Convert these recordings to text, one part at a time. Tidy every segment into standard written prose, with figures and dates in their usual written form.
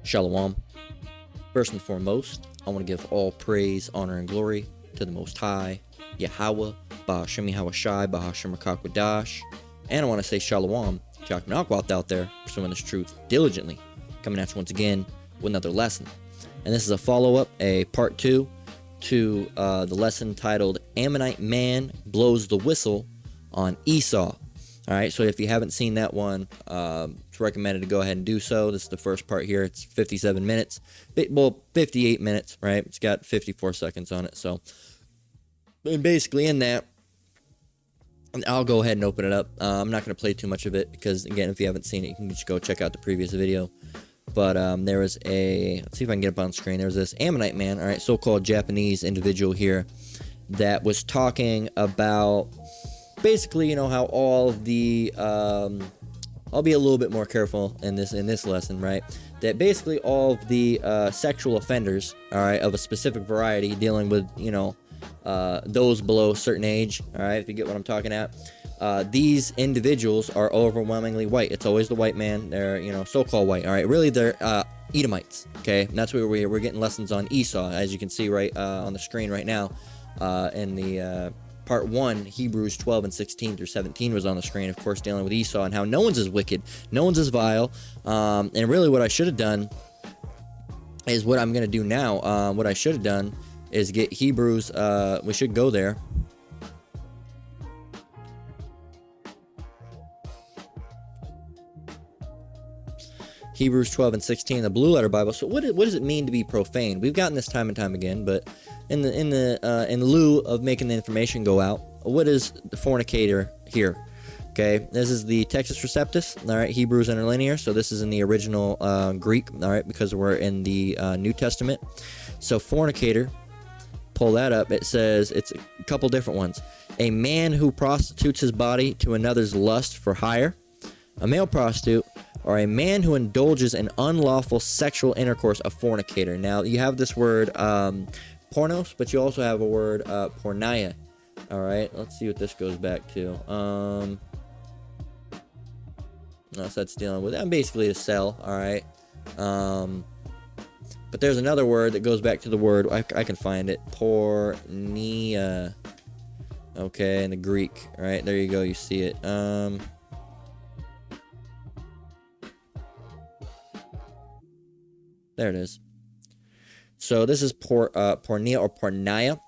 Shalom. First and foremost, I want to give all praise, honor, and glory to the Most High, Yahweh, Ba'ashem Yahawashai, Ba'ashem Rakakwadash, and I want to say Shalom to Yakmanakwath out there, pursuing this truth diligently, coming at you once again with another lesson. And this is a follow-up, a part 2 to the lesson titled Ammonite Man Blows the Whistle on Esau. Alright, so if you haven't seen that one, it's recommended to go ahead and do so. This is the first part here. It's 57 minutes. Well, 58 minutes, right? It's got 54 seconds on it. So, and basically in that, I'll go ahead and open it up. I'm not going to play too much of it because, again, if you haven't seen it, you can just go check out the previous video. But there was a, let's see if I can get up on screen. There was this Ammonite man, alright, so-called Japanese individual here that was talking about basically, you know, how all of the, I'll be a little bit more careful in this lesson, right? That basically all of the sexual offenders, all right, of a specific variety, dealing with, you know, those below a certain age, all right, if you get what I'm talking at, these individuals are overwhelmingly white. It's always the white man. They're, you know, so-called white, all right? Really, they're Edomites, okay? And that's where we're getting lessons on Esau, as you can see right on the screen right now in the Part 1, Hebrews 12 and 16 through 17 was on the screen, of course, dealing with Esau and how no one's as wicked, no one's as vile, and really what I should have done is what I'm going to do now. What I should have done is get Hebrews, we should go there. Hebrews 12 and 16, the Blue Letter Bible. So what does it mean to be profane? We've gotten this time and time again, but in lieu of making the information go out, what is the fornicator here? Okay, this is the Textus Receptus, all right, Hebrews Interlinear. So this is in the original Greek, all right, because we're in the New Testament. So fornicator, pull that up. It says, it's a couple different ones. A man who prostitutes his body to another's lust for hire, a male prostitute, or a man who indulges in unlawful sexual intercourse, a fornicator. Now, you have this word pornos, but you also have a word porneia. All right, let's see what this goes back to. So that's dealing with that. Basically to sell, all right. But there's another word that goes back to the word, I can find it, porneia. Okay, in the Greek, all right, there you go, you see it. There it is. So this is porneia or porneia.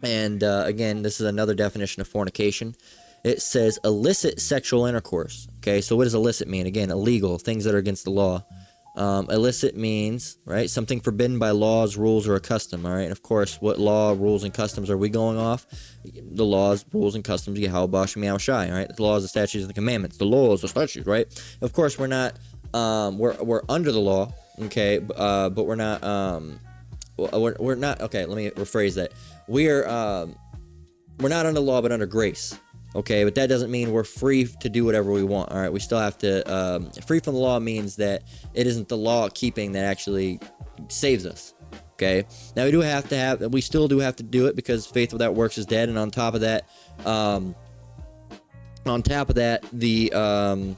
And again, this is another definition of fornication. It says illicit sexual intercourse. Okay, so what does illicit mean? Again, illegal, things that are against the law. Illicit means, right, something forbidden by laws, rules, or a custom. All right, and of course, what law, rules, and customs are we going off? The laws, rules, and customs, Yahweh, Ba'ashem Yahawashai, all right? The laws, the statutes, and the commandments. The laws, the statutes, right? Of course, we're not, we're under the law. Okay, but we're not, we're not, okay, let me rephrase that. We're not under law, but under grace, okay? But that doesn't mean we're free to do whatever we want, all right? We still have to, free from the law means that it isn't the law keeping that actually saves us, okay? Now, we still do have to do it because faith without works is dead, and on top of that, the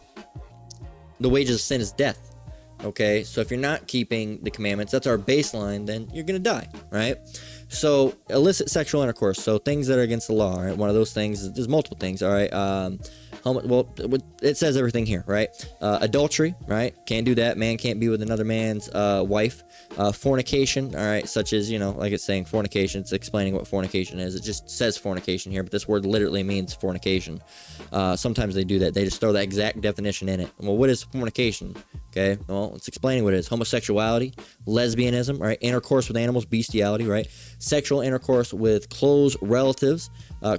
wages of sin is death. Okay, so if you're not keeping the commandments, that's our baseline, then you're going to die, right? So, illicit sexual intercourse, so things that are against the law, right? One of those things, there's multiple things, all right? Well, it says everything here, right? Adultery, right? Can't do that. Man can't be with another man's wife. Fornication, all right? Such as, you know, like it's saying fornication. It's explaining what fornication is. It just says fornication here, but this word literally means fornication. Sometimes they do that. They just throw that exact definition in it. Well, what is fornication? Okay, well, it's explaining what it is. Homosexuality, lesbianism, right? Intercourse with animals, bestiality, right? Sexual intercourse with close relatives. And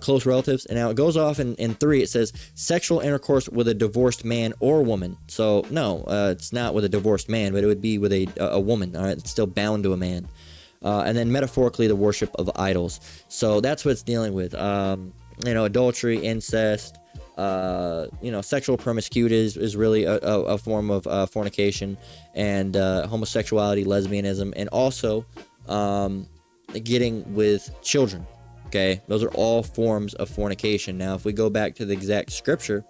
now it goes off in 3. It says sexual intercourse with a divorced man or woman. So no, it's not with a divorced man, but it would be with a woman. All right, it's still bound to a man. And then metaphorically, the worship of idols. So that's what it's dealing with. You know, adultery, incest. You know, sexual promiscuity is really a form of fornication, and homosexuality, lesbianism, and also getting with children. Okay, those are all forms of fornication. Now, if we go back to the exact scripture,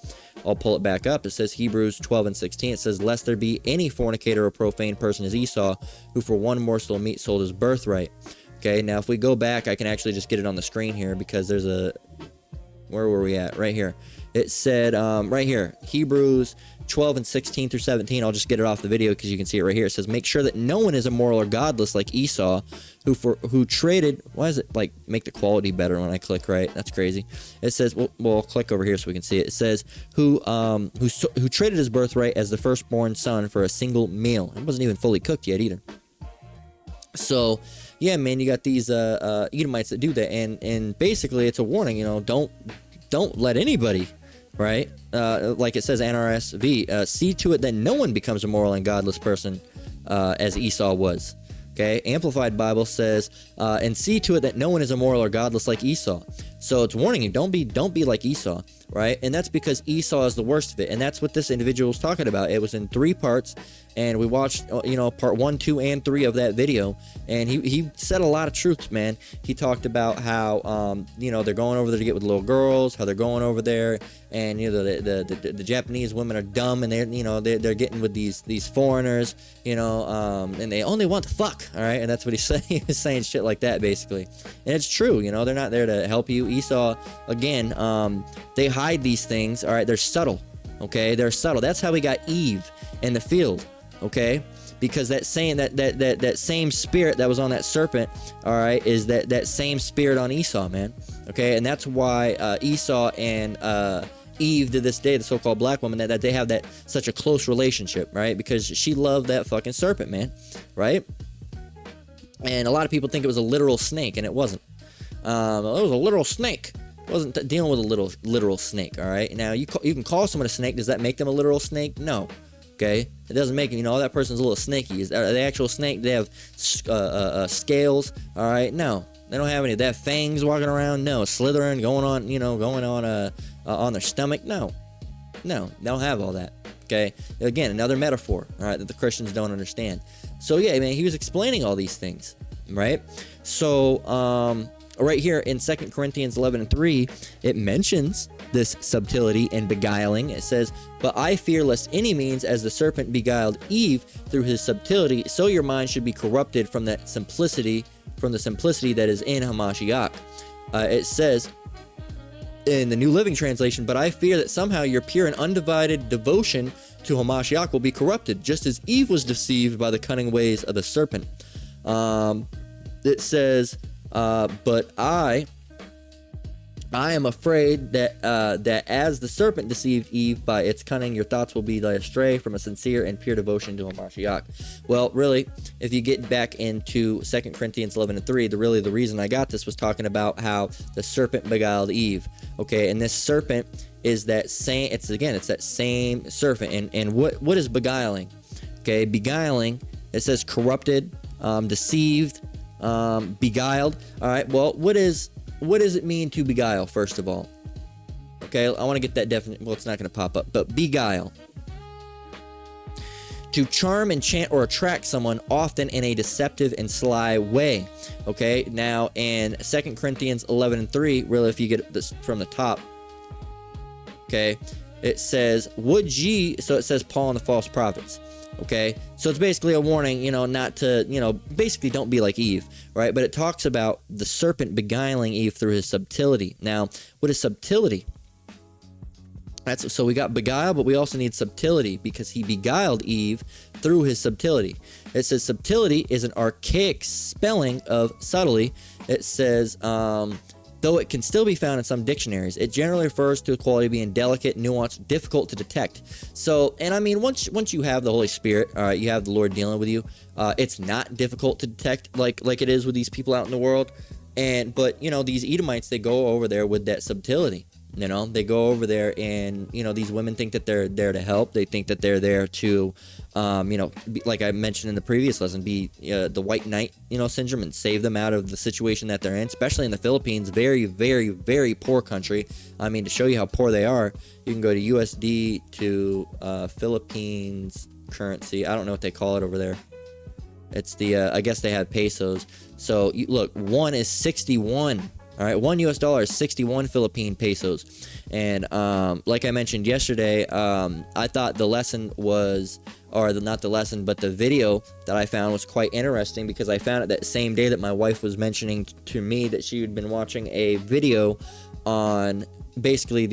I'll pull it back up. It says Hebrews 12 and 16. It says, lest there be any fornicator or profane person as Esau, who for one morsel of meat sold his birthright. Okay, now if we go back, I can actually just get it on the screen here, because there's a, where were we at? Right here. It said, right here, Hebrews 12 and 16 through 17. I'll just get it off the video because you can see it right here. It says, make sure that no one is immoral or godless like Esau, who traded, why is it like make the quality better when I click right? That's crazy. It says, well, I'll click over here so we can see it. It says, who traded his birthright as the firstborn son for a single meal. It wasn't even fully cooked yet either. So, yeah, man, you got these Edomites that do that, and basically it's a warning. You know, don't let anybody, right? Like it says NRSV, see to it that no one becomes a moral and godless person, as Esau was. Okay, Amplified Bible says, and see to it that no one is immoral or godless like Esau. So it's warning you, don't be like Esau, right? And that's because Esau is the worst of it, and that's what this individual was talking about. It was in 3 parts, and we watched, part 1, 2, and 3 of that video, and he said a lot of truths, man. He talked about how, they're going over there to get with little girls, how they're going over there, and the Japanese women are dumb, and they're getting with these foreigners, and they only want to fuck, all right? And that's what he's saying. He's saying shit like that, basically, and it's true. They're not there to help you. Esau, again, they hide these things, all right? They're subtle, okay? They're subtle. That's how we got Eve in the field, okay? Because that same spirit that was on that serpent, all right, is that same spirit on Esau, man, okay? And that's why Esau and Eve to this day, the so-called black woman, that they have that such a close relationship, right? Because she loved that fucking serpent, man, right? And a lot of people think it was a literal snake, and it wasn't. It was a literal snake. It wasn't dealing with a literal snake, all right? Now, you can call someone a snake. Does that make them a literal snake? No. Okay? It doesn't make it, that person's a little snaky. Is the actual snake, they have scales, all right? No. They don't have any. They have fangs walking around? No. Slithering, going on their stomach? No. No. They don't have all that. Okay? Again, another metaphor, all right, that the Christians don't understand. So, yeah, man, he was explaining all these things, right? So, right here in 2 Corinthians 11 and 3, it mentions this subtlety and beguiling. It says, but I fear lest any means, as the serpent beguiled Eve through his subtlety, so your mind should be corrupted from the simplicity that is in Hamashiach. It says in the New Living Translation, but I fear that somehow your pure and undivided devotion to Hamashiach will be corrupted, just as Eve was deceived by the cunning ways of the serpent. It says, but I am afraid that as the serpent deceived Eve by its cunning, your thoughts will be led astray from a sincere and pure devotion to Hamashiach. Well, really, if you get back into 2 Corinthians 11 and 3, the reason I got this was talking about how the serpent beguiled Eve. Okay, and this serpent is that same. It's that same serpent. And what is beguiling? Okay, beguiling. It says corrupted, deceived. Beguiled. All right. Well, what does it mean to beguile? First of all, okay, I want to get that definition. Well, it's not going to pop up, but beguile: to charm, enchant, or attract someone, often in a deceptive and sly way. Okay. Now, in 2 Corinthians 11 and 3, really, if you get this from the top, okay, it says, "Would ye?" So it says Paul and the false prophets. Okay, so it's basically a warning, not to, basically don't be like Eve, right? But it talks about the serpent beguiling Eve through his subtlety. Now, what is subtlety? So we got beguile, but we also need subtlety, because he beguiled Eve through his subtlety. It says subtlety is an archaic spelling of subtly. It says, though it can still be found in some dictionaries, it generally refers to a quality being delicate, nuanced, difficult to detect. So, and I mean, once you have the Holy Spirit, all right, you have the Lord dealing with you, it's not difficult to detect like it is with these people out in the world. But these Edomites, they go over there with that subtlety. They go over there, and these women think that they're there to help. They think that they're there to, like I mentioned in the previous lesson, be the white knight, syndrome, and save them out of the situation that they're in. Especially in the Philippines, very, very, very poor country. I mean, to show you how poor they are, you can go to USD to Philippines currency. I don't know what they call it over there. It's the I guess they have pesos. So look, one is 61. All right, $1 is 61 Philippine pesos. And like I mentioned yesterday, I thought the lesson was, not the lesson, but the video that I found was quite interesting, because I found it that same day that my wife was mentioning to me that she had been watching a video on basically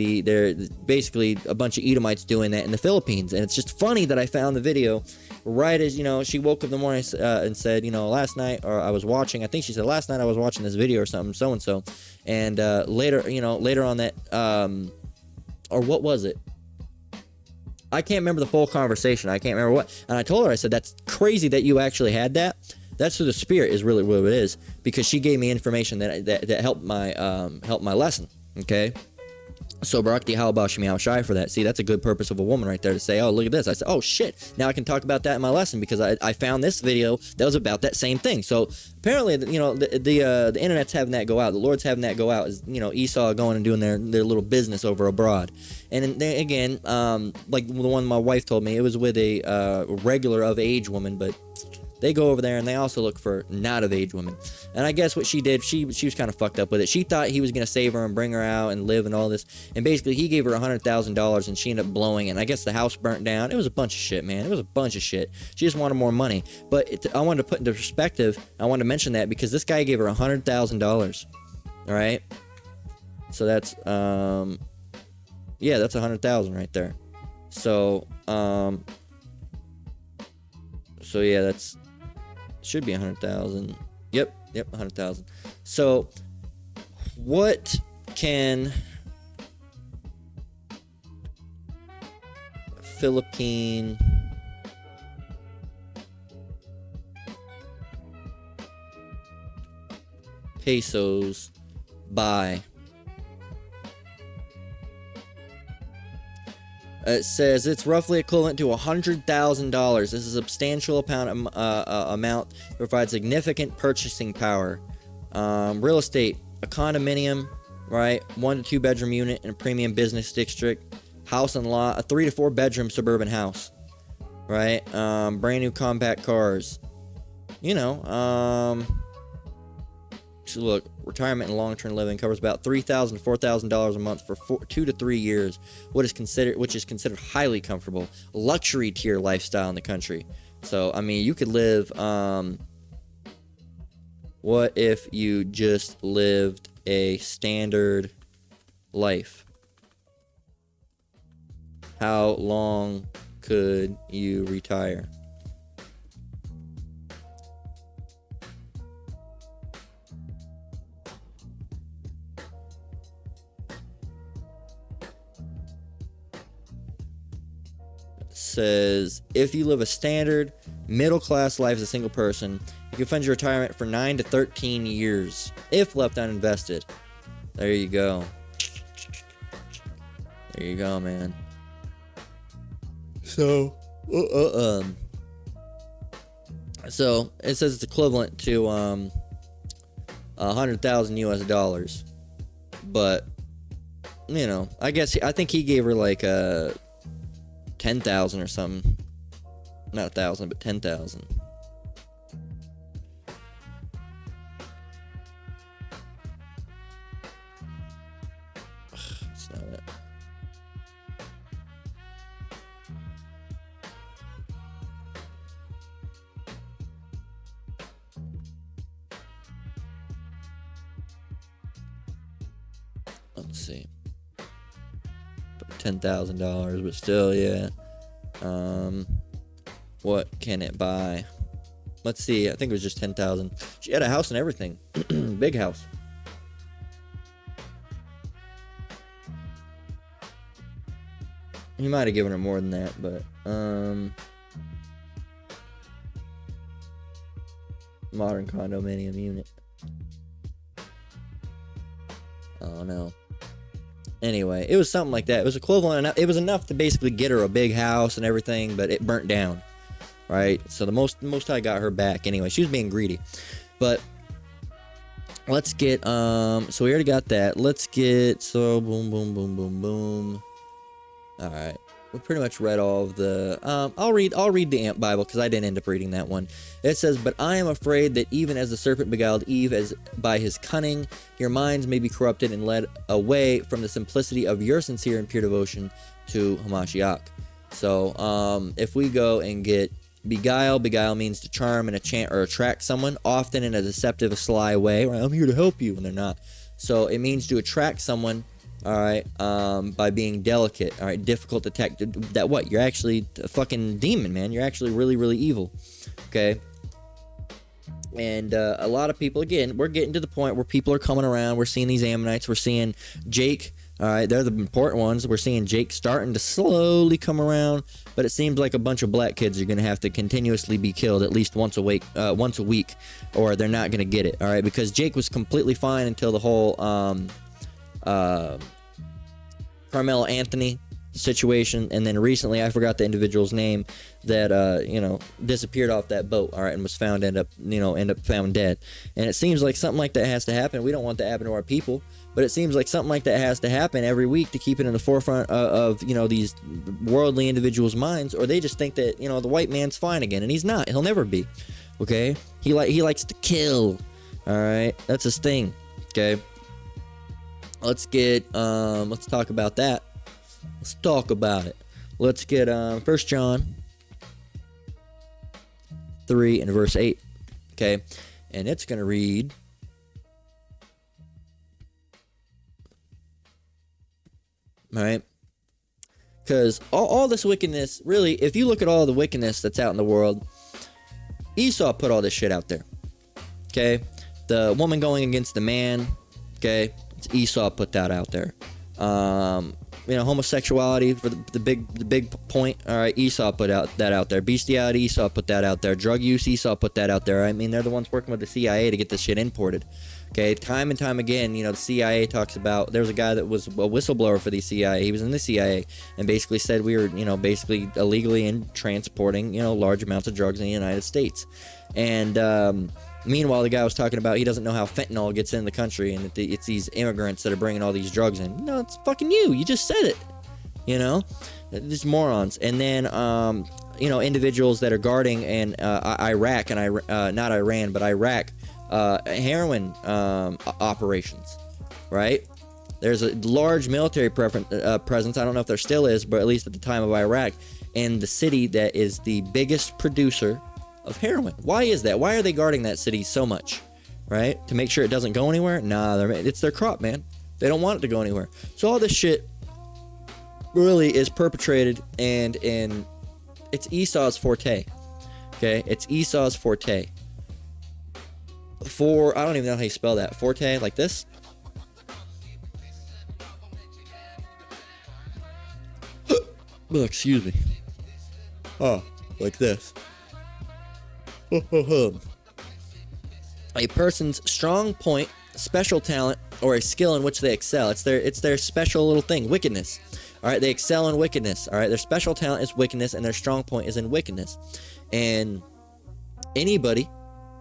basically a bunch of Edomites doing that in the Philippines. And it's just funny that I found the video right as, she woke up in the morning and said, last night, or I was watching, I think she said last night I was watching this video or something, so-and-so. And later on that, or what was it? I can't remember the full conversation. I can't remember what. And I told her, I said, that's crazy that you actually had that. That's through the Spirit is really what it is, because she gave me information that helped my lesson. Okay. So Barakti Halabah Shemi Shai for that. See, that's a good purpose of a woman right there, to say, oh, look at this. I said, oh shit, now I can talk about that in my lesson, because I found this video that was about that same thing. So apparently, the internet's having that go out. The Lord's having that go out. Is Esau going and doing their little business over abroad. And then again, like the one my wife told me, it was with a regular of age woman, but they go over there and they also look for not of age women. And I guess what she did, she was kind of fucked up with it. She thought he was going to save her and bring her out and live and all this. And basically he gave her $100,000 and she ended up blowing it. And I guess the house burnt down. It was a bunch of shit, man. It was a bunch of shit. She just wanted more money. But I wanted to put into perspective, I wanted to mention that because this guy gave her $100,000. All right. So that's, yeah, that's $100,000 right there. So, yeah, that's, should be 100,000. Yep, 100,000. So, what can Philippine pesos buy? It says it's roughly equivalent to $100,000. This is a substantial amount that provides significant purchasing power. Real estate, a condominium, right? 1 to 2 bedroom unit in a premium business district. House and lot, a 3 to 4 bedroom suburban house, right? Brand new compact cars. So look, retirement and long-term living covers about $3,000 to $4,000 a month for 2 to 3 years, which is considered highly comfortable, luxury tier lifestyle in the country. So, I mean, you could live, what if you just lived a standard life? How long could you retire? Says if you live a standard middle-class life as a single person, you can fund your retirement for 9 to 13 years if left uninvested. There you go. There you go, man. So, so it says it's equivalent to $100,000 US, but I think he gave her like a 10,000 or something. Not 1,000, but 10,000. That's not it. Let's see. $10,000, but still, yeah. What can it buy? Let's see. I think it was just 10,000. She had a house and everything. Big house. He might have given her more than that, but modern condominium unit. Oh no. Anyway, it was something like that. It was equivalent enough. It was enough to basically get her a big house and everything, but it burnt down. Right? So the most High got her back. Anyway, she was being greedy. But let's get so we already got that. Let's get boom. Alright. we pretty much read all of the. I'll read the Amp Bible because I didn't end up reading that one. It says, "But I am afraid that even as the serpent beguiled Eve as by his cunning, your minds may be corrupted and led away from the simplicity of your sincere and pure devotion to Hamashiach." So, if we go and get beguile means to charm and enchant or attract someone, often in a deceptive, sly way. Right? I'm here to help you, and they're not. So it means to attract someone. All right, by being delicate, all right, difficult to attack. That what? You're actually a fucking demon, man. You're actually really, really evil. Okay. And a lot of people, again, we're getting to the point where people are coming around. We're seeing these Ammonites. We're seeing Jake. All right, they're the important ones. We're seeing Jake starting to slowly come around, but it seems like a bunch of black kids are going to have to continuously be killed at least once a week, or they're not going to get it. All right, because Jake was completely fine until the whole Carmelo Anthony situation, and then recently I forgot the individual's name that disappeared off that boat, all right, and was found end up found dead. And it seems like something like that has to happen. We don't want that to happen to our people, but it seems like something like that has to happen every week to keep it in the forefront of these worldly individuals' minds, or they just think that the white man's fine again, and he's not. He'll never be. Okay, he likes to kill. All right, that's his thing. Okay. Let's talk about that. Let's talk about it. Let's get 1 John 3 and verse 8. Okay. And it's going to read, all right, because all this wickedness, really, if you look at all the wickedness that's out in the world, Esau put all this shit out there. Okay. The woman going against the man. Okay. Esau put that out there. Homosexuality for the big point. All right, Esau put that out there. Bestiality, Esau put that out there. Drug use, Esau put that out there. I mean, they're the ones working with the CIA to get this shit imported. Okay, time and time again, the CIA talks about. There was a guy that was a whistleblower for the CIA. He was in the CIA and basically said we were, basically illegally transporting, large amounts of drugs in the United States, and. Meanwhile, the guy was talking about he doesn't know how fentanyl gets in the country, and it's these immigrants that are bringing all these drugs in. No, it's fucking you. You just said it. These morons. And then, individuals that are guarding in Iraq and not Iran, but Iraq, heroin operations, right? There's a large military presence. I don't know if there still is, but at least at the time of Iraq, in the city that is the biggest producer of heroin. Why is that? Why are they guarding that city so much, right? To make sure it doesn't go anywhere? Nah, it's their crop, man. They don't want it to go anywhere. So all this shit really is perpetrated, and it's Esau's forte. Okay, it's Esau's forte. I don't even know how you spell that. Forte, like this. Oh, excuse me. Oh, like this. A person's strong point, special talent, or a skill in which they excel. It's their special little thing, wickedness. All right, they excel in wickedness. All right, their special talent is wickedness, and their strong point is in wickedness. And anybody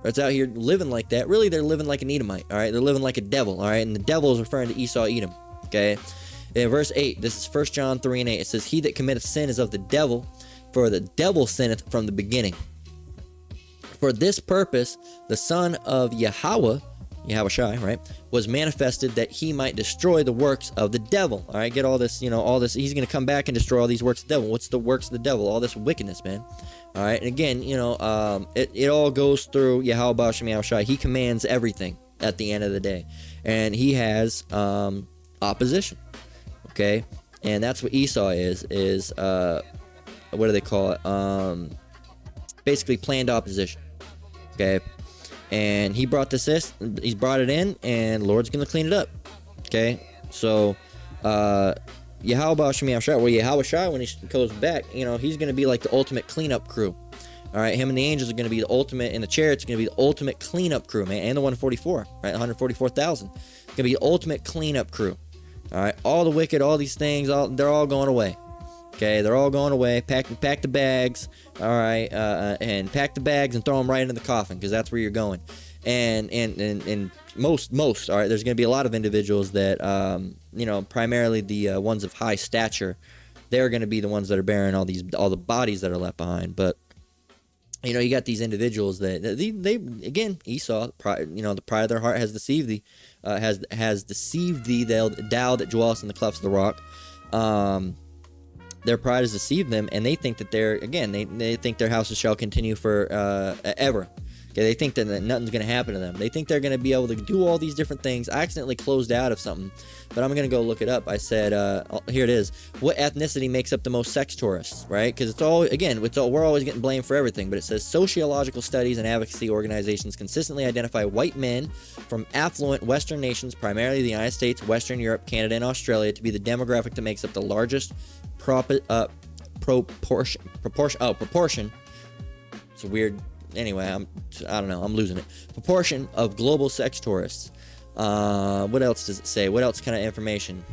that's out here living like that, really, they're living like an Edomite. All right, they're living like a devil. All right, and the devil is referring to Esau, Edom. Okay, in verse 8, this is 1 John 3 and 8. It says, "He that committeth sin is of the devil, for the devil sinneth from the beginning. For this purpose, the Son of Yahushua, right, was manifested that he might destroy the works of the devil." All right, get all this, all this. He's going to come back and destroy all these works of the devil. What's the works of the devil? All this wickedness, man. All right, and again, it all goes through Yahushua. He commands everything at the end of the day, and he has opposition. Okay, and that's what Esau is what do they call it? Basically planned opposition. Okay, and he brought he's brought it in, and Lord's gonna clean it up. Okay, so Yahushua, when he goes back, he's gonna be like the ultimate cleanup crew. All right, him and the angels are gonna be the ultimate, and the chariots are gonna be the ultimate cleanup crew, man, and the 144, right, 144,000, gonna be the ultimate cleanup crew. All right, all the wicked, all these things, they're all going away. Okay, they're all going away. Pack the bags, all right, and pack the bags and throw them right into the coffin, because that's where you're going. And most, all right, there's going to be a lot of individuals that, primarily the ones of high stature, they're going to be the ones that are bearing all the bodies that are left behind. But you got these individuals that they again, Esau, the pride of their heart has deceived thee, has deceived thee, thou that dwellest in the clefts of the rock. Their pride has deceived them, and they think that they think their houses shall continue for ever. Okay, they think that nothing's going to happen to them. They think they're going to be able to do all these different things. I accidentally closed out of something, but I'm going to go look it up. I said, here it is. What ethnicity makes up the most sex tourists, right? Because we're always getting blamed for everything, but it says sociological studies and advocacy organizations consistently identify white men from affluent Western nations, primarily the United States, Western Europe, Canada, and Australia, to be the demographic that makes up the largest proportion. It's a weird... Anyway, I don't know. I'm losing it. Proportion of global sex tourists. What else does it say? What else kind of information?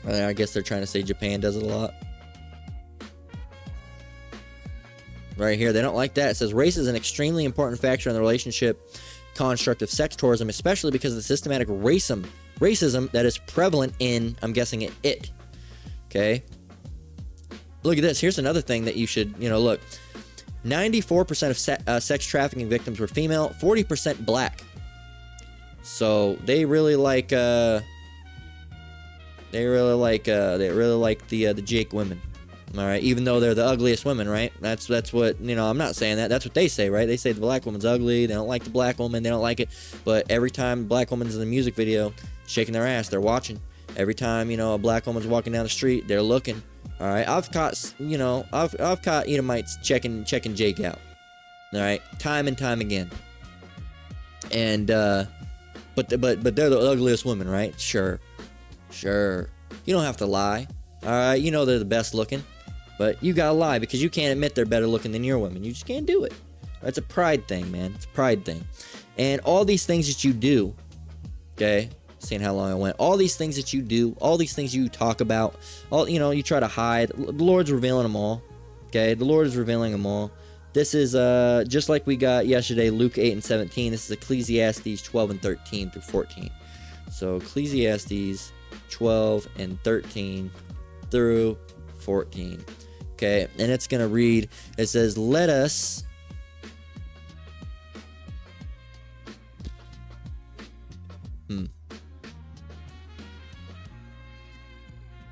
I guess they're trying to say Japan does it a lot. Right here, they don't like that. It says race is an extremely important factor in the relationship construct of sex tourism, especially because of the systematic racism that is prevalent in, I'm guessing it. Okay. Look at this. Here's another thing that you should, look. 94% of sex trafficking victims were female, 40% black. So they really like the Jake women. All right, even though they're the ugliest women, right? That's what, I'm not saying that. That's what they say, right? They say the black woman's ugly. They don't like the black woman. They don't like it. But every time a black woman's in the music video shaking their ass, they're watching. Every time, a black woman's walking down the street, they're looking. All right, I've caught Edomites checking Jake out. All right, time and time again. And but they're the ugliest women, right? Sure. You don't have to lie. All right, they're the best looking, but you gotta lie because you can't admit they're better looking than your women. You just can't do it. It's a pride thing, man. It's a pride thing. And all these things that you do, okay. Seeing how long I went. All these things that you do, all these things you talk about, you try to hide. The Lord's revealing them all. Okay, the Lord is revealing them all. This is just like we got yesterday, Luke 8 and 17. This is Ecclesiastes 12 and 13 through 14. So Ecclesiastes 12 and 13 through 14. Okay, and it's gonna read. It says, "Let us."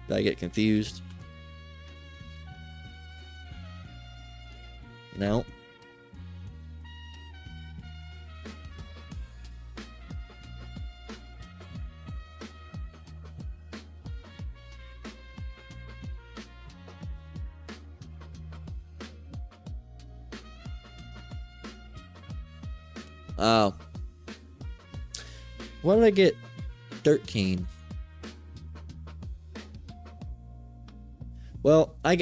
Did I get confused? No. Oh. Why did I get 13? Well, I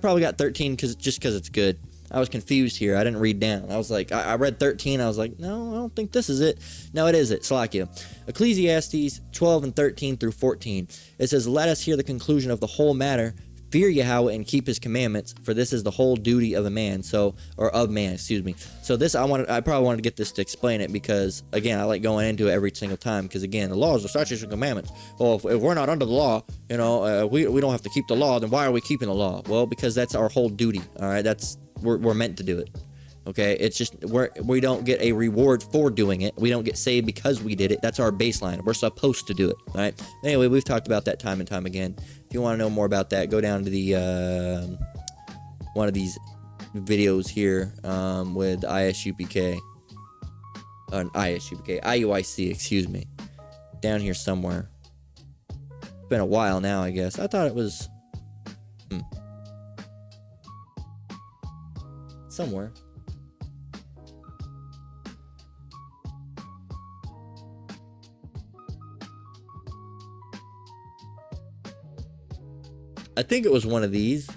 probably got 13 because it's good. I was confused here. I didn't read down. I was like, I read 13. I was like, no, I don't think this is it. No, it is it. Slakia. Ecclesiastes 12 and 13 through 14. It says, "Let us hear the conclusion of the whole matter. Fear Yahweh and keep his commandments, for this is the whole duty of man. So this, I probably wanted to get this to explain it because, again, I like going into it every single time because, again, the laws, the statutes, and commandments. Well, if we're not under the law, we don't have to keep the law, then why are we keeping the law? Well, because that's our whole duty, all right? We're meant to do it. Okay, it's just we don't get a reward for doing it. We don't get saved because we did it. That's our baseline. We're supposed to do it. All right. Anyway, we've talked about that time and time again. If you want to know more about that, go down to the one of these videos here with IUIC, excuse me, down here somewhere. It's been a while now, I guess. I thought it was somewhere. I think it was one of these.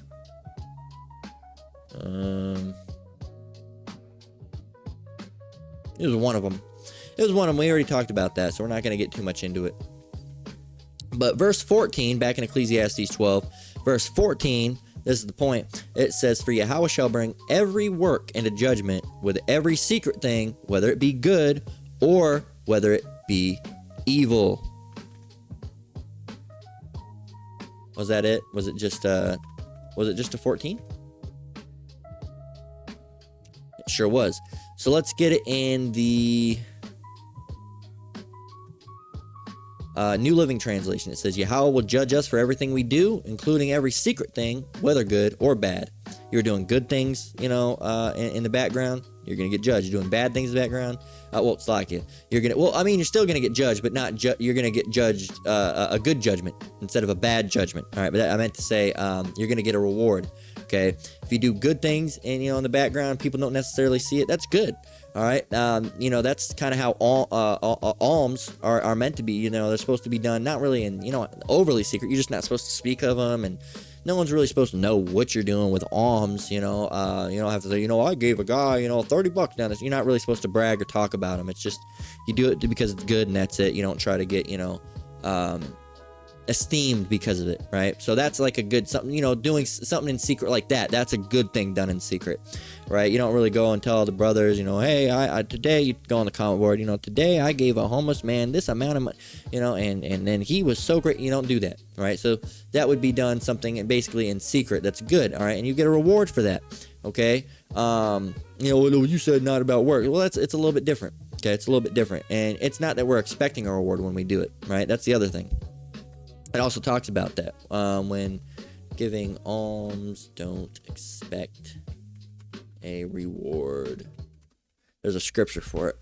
It was one of them. We already talked about that, so we're not going to get too much into it. But verse 14, back in Ecclesiastes 12, verse 14, this is the point. It says, "For Yahweh shall bring every work into judgment with every secret thing, whether it be good or whether it be evil. Was that it? Was it just a 14? It sure was. So let's get it in the New Living Translation. It says, Yahweh will judge us for everything we do, including every secret thing, whether good or bad. You're doing good things, in the background, you're going to get judged. You're doing bad things in the background, it's like you. You're still going to get judged, but not you're going to get judged a good judgment instead of a bad judgment. All right, but I meant to say you're going to get a reward. Okay, if you do good things and in the background people don't necessarily see it, that's good. All right, that's kind of how alms are meant to be. They're supposed to be done not really in overly secret. You're just not supposed to speak of them, and no one's really supposed to know what you're doing with alms. You don't have to say, I gave a guy $30 down this. You're not really supposed to brag or talk about them. It's just you do it because it's good, and that's it. You don't try to get esteemed because of it, right? So that's like a good something, doing something in secret like that. That's a good thing done in secret, right? You don't really go and tell the brothers, hey, I today, you go on the comment board, today I gave a homeless man this amount of money, and then he was so great. You don't do that, right? So that would be done something basically in secret. That's good, all right? And you get a reward for that, okay? You said not about work. Well, it's a little bit different, okay? It's a little bit different, and it's not that we're expecting a reward when we do it, right? That's the other thing. It also talks about that when giving alms, don't expect a reward. There's a scripture for it.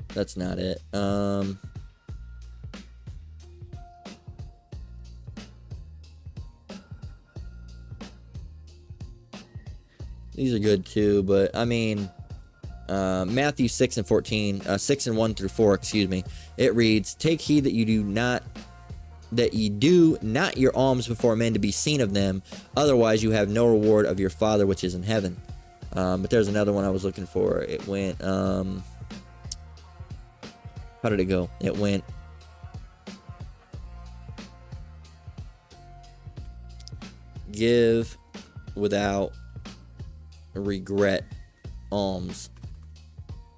That's not it. These are good too, but I mean, Matthew 6 and 14, 6 and 1 through 4, it reads, take heed that ye do not your alms before men to be seen of them, otherwise you have no reward of your Father which is in heaven. But there's another one I was looking for. It went, how did it go? It went, give without regret alms.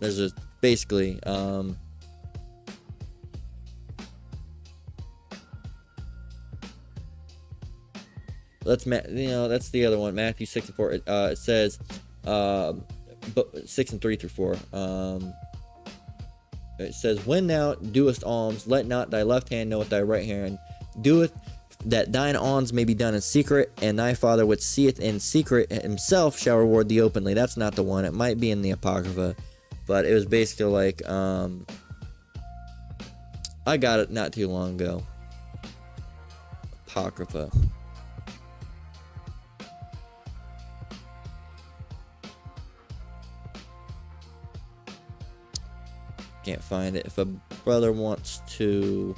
There's a basically that's the other one, Matthew 6 and 4. It says 6 and 3 through 4. It says, when thou doest alms, let not thy left hand know what thy right hand doeth, that thine alms may be done in secret, and thy Father which seeth in secret himself shall reward thee openly. That's not the one. It might be in the Apocrypha. But it was basically like, I got it not too long ago. Apocrypha. Can't find it. If a brother wants to...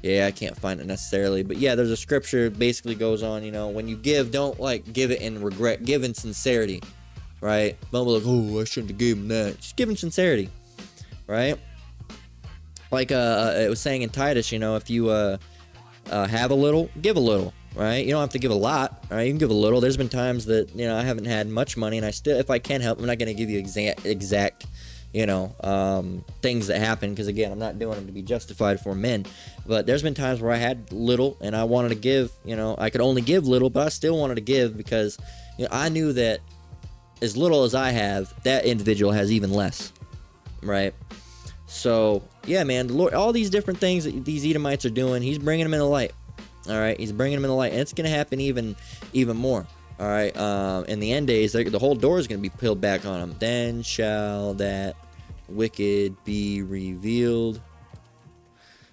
Yeah, I can't find it necessarily. But yeah, there's a scripture basically goes on, when you give, don't give it in regret. Give in sincerity, right? Don't be like, oh, I shouldn't have given that. Just give in sincerity, right? Like it was saying in Titus, if you have a little, give a little, right? You don't have to give a lot, right? You can give a little. There's been times that, I haven't had much money, and I still, if I can help, I'm not going to give you exact things that happen, because again, I'm not doing them to be justified for men. But there's been times where I had little and I wanted to give, I could only give little, but I still wanted to give because I knew that as little as I have, that individual has even less, right? So yeah, man, the Lord, all these different things that these Edomites are doing, he's bringing them in the light. All right, he's bringing them in the light, and it's going to happen even more. All right, in the end days, the whole door is going to be peeled back on them. Then shall that wicked be revealed.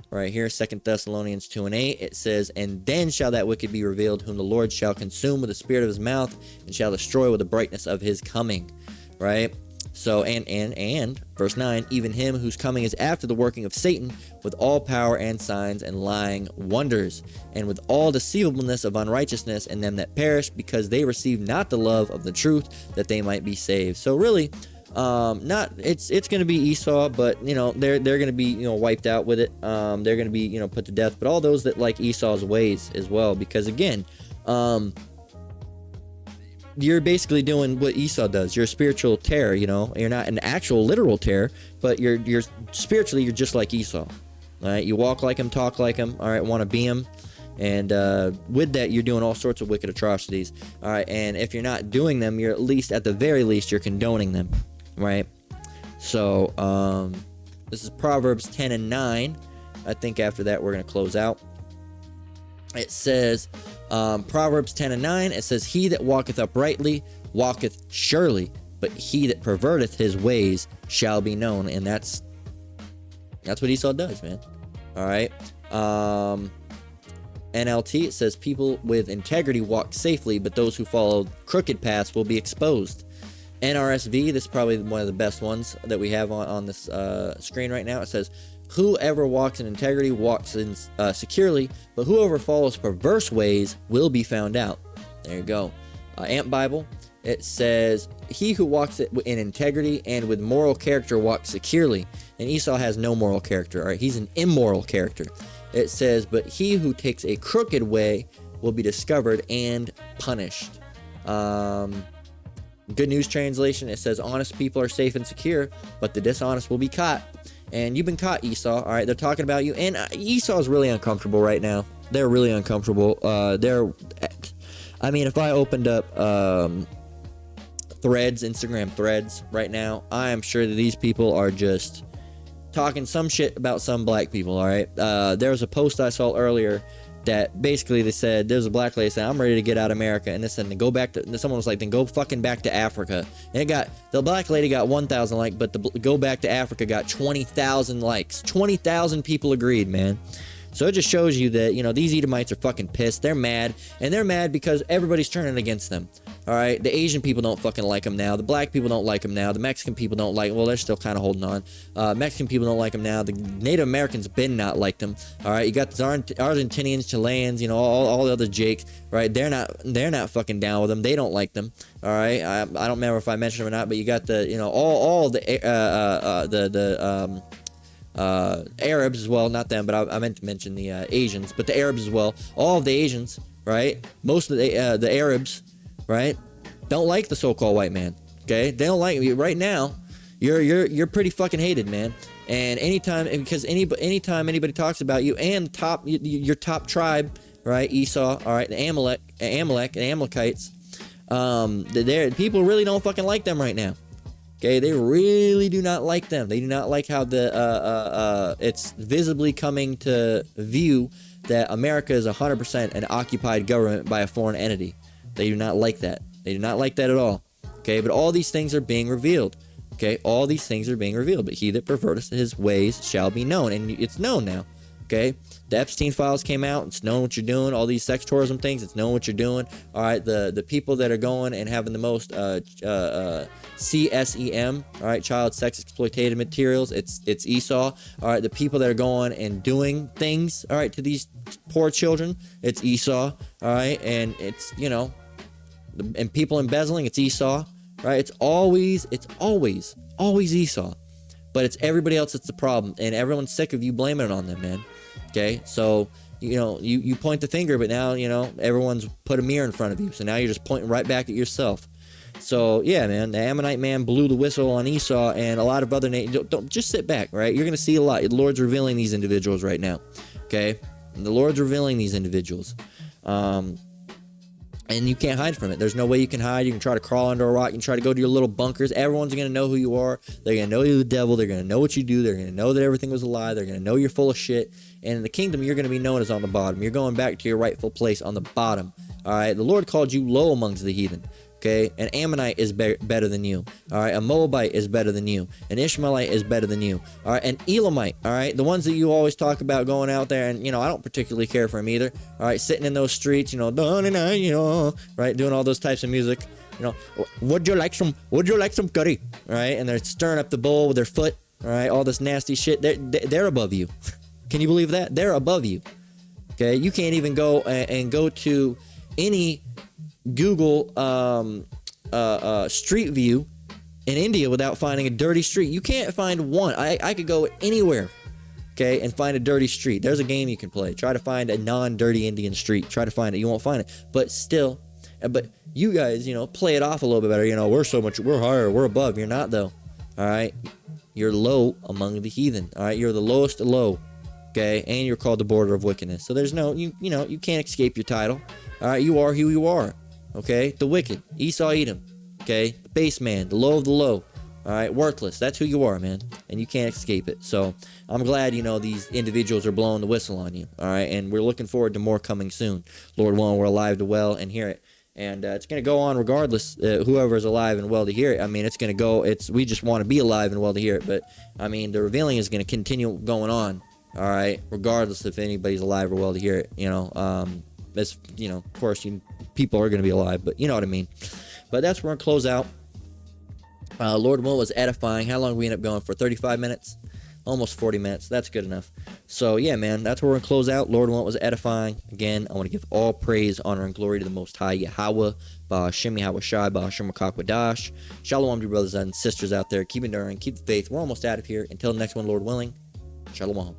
Right here, 2 Thessalonians 2 and 8, it says, and then shall that wicked be revealed, whom the Lord shall consume with the spirit of his mouth, and shall destroy with the brightness of his coming. Right? So, and verse 9, even him whose coming is after the working of Satan, with all power and signs and lying wonders, and with all deceivableness of unrighteousness in them that perish, because they receive not the love of the truth, that they might be saved. So really, Not it's going to be Esau, but they're going to be wiped out with it. They're going to be put to death. But all those that like Esau's ways as well, because again, you're basically doing what Esau does. You're a spiritual terror. You're not an actual literal terror, but you're spiritually you're just like Esau. All right, you walk like him, talk like him. All right, want to be him. And with that, you're doing all sorts of wicked atrocities. All right, and if you're not doing them, you're at the very least, you're condoning them, right? So this is Proverbs 10 and 9. I think after that, we're going to close out. It says, Proverbs 10 and 9, it says, he that walketh uprightly walketh surely, but he that perverteth his ways shall be known. And that's what Esau does, man. All right. NLT, it says, people with integrity walk safely, but those who follow crooked paths will be exposed. NRSV, this is probably one of the best ones that we have on this screen right now. It says, whoever walks in integrity walks in securely, but whoever follows perverse ways will be found out. There you go. Amp Bible, it says, he who walks in integrity and with moral character walks securely. And Esau has no moral character. All right, he's an immoral character. It says, but he who takes a crooked way will be discovered and punished. Good News Translation, it says, honest people are safe and secure, but the dishonest will be caught. And you've been caught, Esau. All right, they're talking about you. And Esau is really uncomfortable right now. They're really uncomfortable. I mean, if I opened up threads, Instagram threads right now, I am sure that these people are just talking some shit about some black people. All right, there was a post I saw earlier that basically they said, there's a black lady saying, I'm ready to get out of America, and they said, then go back to, someone was like, then go fucking back to Africa. And the black lady got 1,000 likes, but the go back to Africa got 20,000 likes. 20,000 people agreed, man. So it just shows you that, these Edomites are fucking pissed. They're mad, and they're mad because everybody's turning against them. All right, the Asian people don't fucking like them now. The black people don't like them now. The Mexican people don't like. Well, they're still kind of holding on. Mexican people don't like them now. The Native Americans been not like them. All right, you got the Argentinians, Chileans, all the other Jakes. Right, they're not fucking down with them. They don't like them. All right, I don't remember if I mentioned them or not, but you got the all the Arabs as well. Not them, but I meant to mention the Asians, but the Arabs as well. All of the Asians, right? Most of the Arabs. Right, don't like the so-called white man. Okay, they don't like you right now. You're pretty fucking hated, man. And anytime anybody talks about you and your top tribe, right, Esau, all right, the Amalek, and Amalekites, people really don't fucking like them right now. Okay, they really do not like them. They do not like how it's visibly coming to view that America is 100% an occupied government by a foreign entity. They do not like that. They do not like that at all. Okay, but all these things are being revealed. Okay, all these things are being revealed. But he that perverteth his ways shall be known. And it's known now. Okay, the Epstein files came out. It's known what you're doing. All these sex tourism things, it's known what you're doing. All right, the people that are going and having the most CSEM, all right, child sex exploitative materials, it's Esau. All right, the people that are going and doing things, all right, to these poor children, it's Esau. All right, and it's and people embezzling, it's Esau, right? It's always Esau, but it's everybody else that's the problem, and everyone's sick of you blaming it on them, man. Okay, so you point the finger, but now everyone's put a mirror in front of you, so now you're just pointing right back at yourself. So yeah, man, the Ammonite man blew the whistle on Esau, and a lot of other nations. Don't just sit back, right? You're gonna see a lot. The Lord's revealing these individuals right now. Okay, and the Lord's revealing these individuals. And you can't hide from it. There's no way you can hide. You can try to crawl under a rock. You can try to go to your little bunkers. Everyone's going to know who you are. They're going to know you're the devil. They're going to know what you do. They're going to know that everything was a lie. They're going to know you're full of shit. And in the kingdom, you're going to be known as on the bottom. You're going back to your rightful place on the bottom. All right? The Lord called you low amongst the heathen. Okay? An Ammonite is better than you. All right? A Moabite is better than you. An Ishmaelite is better than you. All right? An Elamite. All right? The ones that you always talk about going out there, and, I don't particularly care for them either. All right? Sitting in those streets, right? Doing all those types of music. Would you like some curry? Right? And they're stirring up the bowl with their foot. All right? All this nasty shit. They're above you. Can you believe that? They're above you. Okay? You can't even go and go to any Google Street View in India without finding a dirty street. You can't find one. I could go anywhere, okay, and find a dirty street. There's a game you can play. Try to find a non-dirty Indian street. Try to find it. You won't find it. But still, but you guys, play it off a little bit better. We're higher, we're above. You're not, though. All right? You're low among the heathen. All right? You're the lowest of low, okay? And you're called the border of wickedness. So there's you can't escape your title. All right? You are who you are, okay? The wicked, Esau, Edom, okay? The base man, the low of the low. All right, worthless. That's who you are, man, and you can't escape it. So I'm glad, these individuals are blowing the whistle on you. All right, and we're looking forward to more coming soon. Lord willing, we're alive to well and hear it, and it's going to go on regardless. Whoever is alive and well to hear it. I mean, it's going to go. We just want to be alive and well to hear it, but I mean, the revealing is going to continue going on. All right, regardless if anybody's alive or well to hear it. It's of course, people are going to be alive, but you know what I mean. But that's where we're going to close out. Lord will was edifying. How long did we end up going for? 35 minutes? Almost 40 minutes. That's good enough. So, yeah, man, that's where we're going to close out. Lord will was edifying. Again, I want to give all praise, honor, and glory to the Most High Yahweh, Ba'Hashem Yahweh Shai, Ba'Hashem Makakwadash. Shalom to your brothers and sisters out there. Keep enduring, keep the faith. We're almost out of here. Until the next one, Lord willing. Shalom.